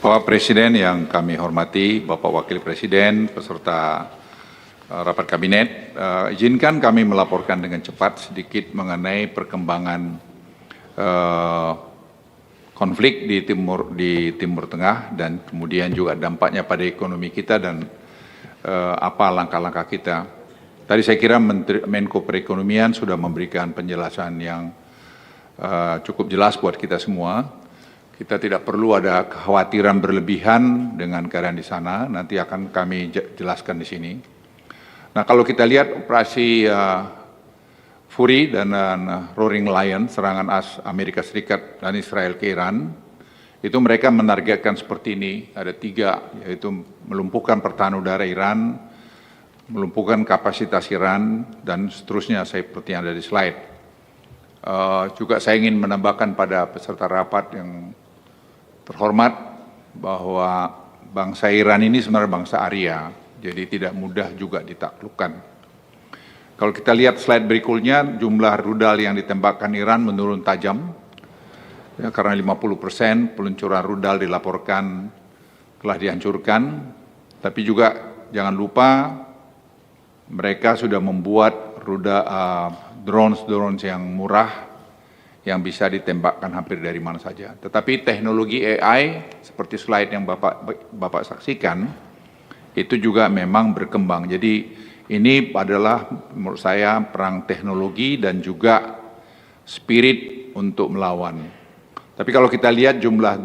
Bapak Presiden yang kami hormati, Bapak Wakil Presiden, peserta rapat kabinet, izinkan kami melaporkan dengan cepat sedikit mengenai perkembangan konflik di Timur Tengah dan kemudian juga dampaknya pada ekonomi kita dan apa langkah-langkah kita. Tadi saya kira Menko Perekonomian sudah memberikan penjelasan yang cukup jelas buat kita semua. Kita tidak perlu ada kekhawatiran berlebihan dengan keadaan di sana, nanti akan kami jelaskan di sini. Nah, kalau kita lihat operasi Fury dan Roaring Lion, serangan Amerika Serikat dan Israel ke Iran, itu mereka menargetkan seperti ini, ada 3, yaitu melumpuhkan pertahanan udara Iran, melumpuhkan kapasitas Iran, dan seterusnya seperti yang ada di slide. Juga saya ingin menambahkan pada peserta rapat yang terhormat bahwa bangsa Iran ini sebenarnya bangsa Arya, jadi tidak mudah juga ditaklukkan. Kalau kita lihat slide berikutnya, jumlah rudal yang ditembakkan Iran menurun tajam, ya, karena 50% peluncuran rudal dilaporkan telah dihancurkan, tapi juga jangan lupa mereka sudah membuat drones yang murah, yang bisa ditembakkan hampir dari mana saja. Tetapi teknologi AI seperti slide yang Bapak saksikan itu juga memang berkembang. Jadi ini adalah menurut saya perang teknologi dan juga spirit untuk melawan. Tapi kalau kita lihat jumlah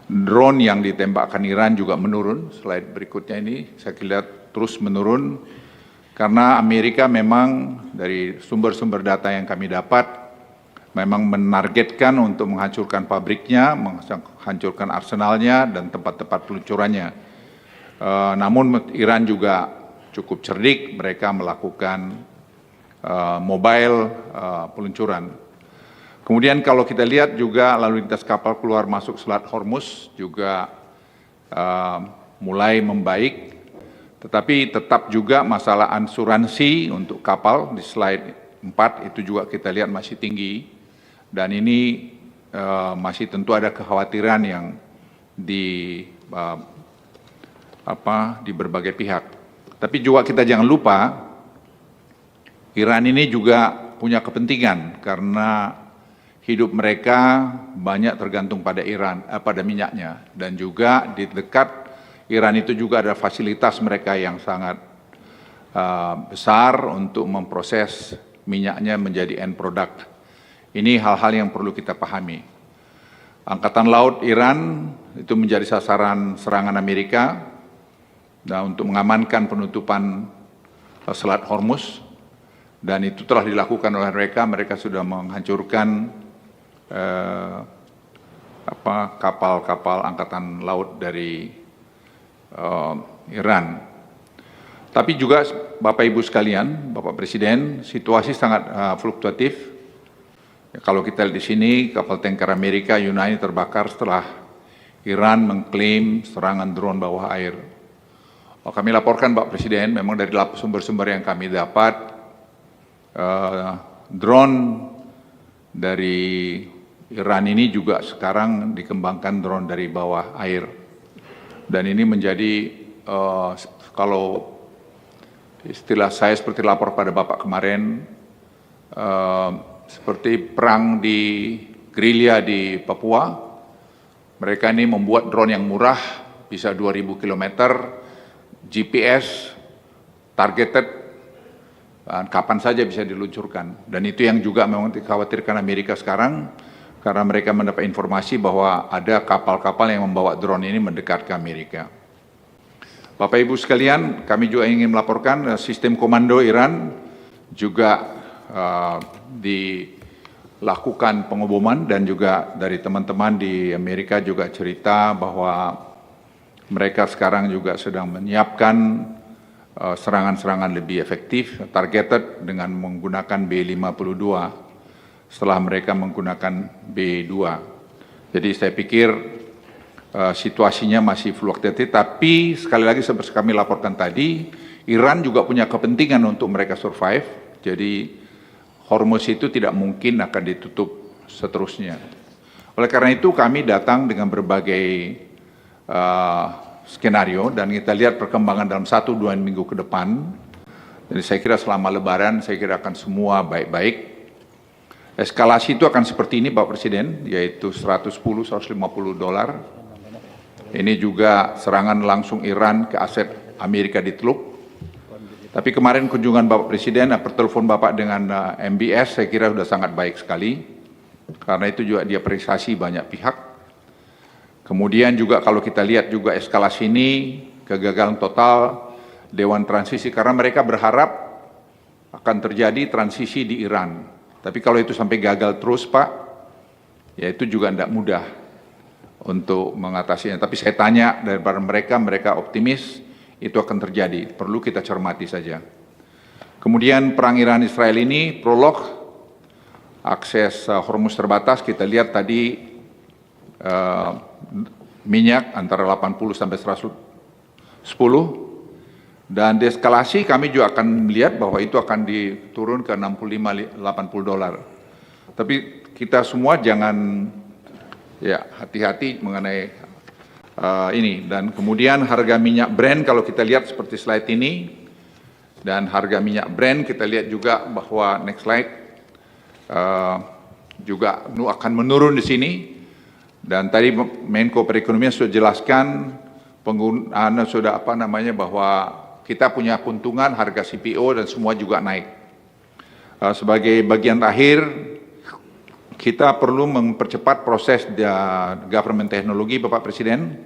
drone yang ditembakkan Iran juga menurun. Slide berikutnya ini saya lihat terus menurun. Karena Amerika memang dari sumber-sumber data yang kami dapat, memang menargetkan untuk menghancurkan pabriknya, menghancurkan arsenalnya, dan tempat-tempat peluncurannya. Namun Iran juga cukup cerdik, mereka melakukan mobile peluncuran. Kemudian kalau kita lihat juga lalu lintas kapal keluar masuk Selat Hormuz juga mulai membaik. Tetapi tetap juga masalah asuransi untuk kapal di slide 4 itu juga kita lihat masih tinggi. Dan ini masih tentu ada kekhawatiran yang di berbagai pihak. Tapi juga kita jangan lupa, Iran ini juga punya kepentingan karena hidup mereka banyak tergantung pada pada minyaknya. Dan juga di dekat Iran itu juga ada fasilitas mereka yang sangat besar untuk memproses minyaknya menjadi end product. Ini hal-hal yang perlu kita pahami. Angkatan Laut Iran itu menjadi sasaran serangan Amerika dan untuk mengamankan penutupan Selat Hormuz, dan itu telah dilakukan oleh mereka. Mereka sudah menghancurkan kapal-kapal angkatan laut dari Iran. Tapi juga Bapak Ibu sekalian, Bapak Presiden, situasi sangat fluktuatif. Kalau kita lihat di sini, kapal tanker Amerika Yunani terbakar setelah Iran mengklaim serangan drone bawah air. Kami laporkan Bapak Presiden, memang dari sumber-sumber yang kami dapat, drone dari Iran ini juga sekarang dikembangkan drone dari bawah air. Dan ini menjadi, kalau istilah saya seperti lapor pada Bapak kemarin, seperti perang di gerilya di Papua. Mereka ini membuat drone yang murah, bisa 2.000 km, GPS, targeted, dan kapan saja bisa diluncurkan. Dan itu yang juga memang dikhawatirkan Amerika sekarang, karena mereka mendapat informasi bahwa ada kapal-kapal yang membawa drone ini mendekat ke Amerika. Bapak Ibu sekalian, kami juga ingin melaporkan sistem komando Iran juga dilakukan pengeboman, dan juga dari teman-teman di Amerika juga cerita bahwa mereka sekarang juga sedang menyiapkan serangan-serangan lebih efektif, targeted dengan menggunakan B-52 setelah mereka menggunakan B-2. Jadi saya pikir situasinya masih fluktuatif, tapi sekali lagi seperti kami laporkan tadi, Iran juga punya kepentingan untuk mereka survive, jadi Hormuz itu tidak mungkin akan ditutup seterusnya. Oleh karena itu kami datang dengan berbagai skenario dan kita lihat perkembangan dalam 1-2 minggu ke depan. Jadi saya kira selama Lebaran saya kira akan semua baik-baik. Eskalasi itu akan seperti ini Pak Presiden, yaitu 110-150 dolar. Ini juga serangan langsung Iran ke aset Amerika di Teluk. Tapi kemarin kunjungan Bapak Presiden, pertelepon Bapak dengan MBS saya kira sudah sangat baik sekali. Karena itu juga diapresiasi banyak pihak. Kemudian juga kalau kita lihat juga eskalasi ini, kegagalan total Dewan Transisi, karena mereka berharap akan terjadi transisi di Iran. Tapi kalau itu sampai gagal terus Pak, ya itu juga tidak mudah untuk mengatasinya. Tapi saya tanya daripada mereka optimis itu akan terjadi, perlu kita cermati saja. Kemudian perang Iran-Israel ini, prolog, akses Hormuz terbatas, kita lihat tadi minyak antara 80 sampai 110, dan deeskalasi kami juga akan melihat bahwa itu akan diturun ke 65-80 dolar. Tapi kita semua jangan ya hati-hati mengenai ini. Dan kemudian harga minyak Brent kalau kita lihat seperti slide ini, dan harga minyak Brent kita lihat juga bahwa next slide juga akan menurun di sini. Dan tadi Menko Perekonomian sudah jelaskan penggunaan sudah bahwa kita punya keuntungan harga CPO dan semua juga naik. Sebagai bagian terakhir, kita perlu mempercepat proses government teknologi Bapak Presiden,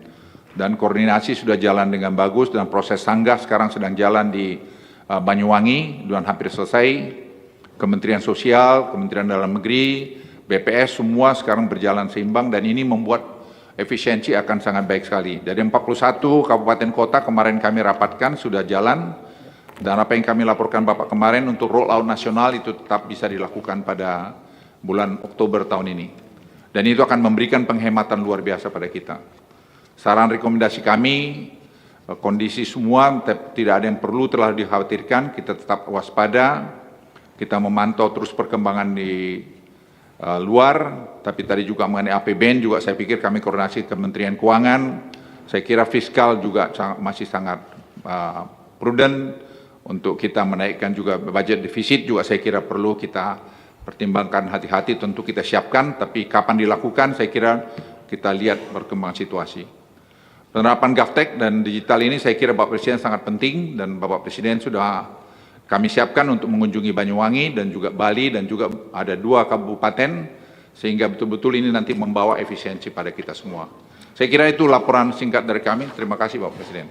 dan koordinasi sudah jalan dengan bagus, dan proses sanggah sekarang sedang jalan di Banyuwangi dan hampir selesai. Kementerian Sosial, Kementerian Dalam Negeri, BPS semua sekarang berjalan seimbang, dan ini membuat efisiensi akan sangat baik sekali. Dari 41 kabupaten kota kemarin kami rapatkan sudah jalan, dan apa yang kami laporkan Bapak kemarin untuk roll out nasional itu tetap bisa dilakukan pada bulan Oktober tahun ini. Dan itu akan memberikan penghematan luar biasa pada kita. Saran rekomendasi kami, kondisi semua tidak ada yang perlu terlalu dikhawatirkan, kita tetap waspada, kita memantau terus perkembangan di luar, tapi tadi juga mengenai APBN juga saya pikir kami koordinasi Kementerian Keuangan, saya kira fiskal juga masih sangat prudent untuk kita menaikkan juga budget defisit juga saya kira perlu kita pertimbangkan hati-hati, tentu kita siapkan, tapi kapan dilakukan saya kira kita lihat perkembangan situasi. Penerapan GovTech dan digital ini saya kira Bapak Presiden sangat penting, dan Bapak Presiden sudah kami siapkan untuk mengunjungi Banyuwangi dan juga Bali, dan juga ada 2 kabupaten, sehingga betul-betul ini nanti membawa efisiensi pada kita semua. Saya kira itu laporan singkat dari kami. Terima kasih Bapak Presiden.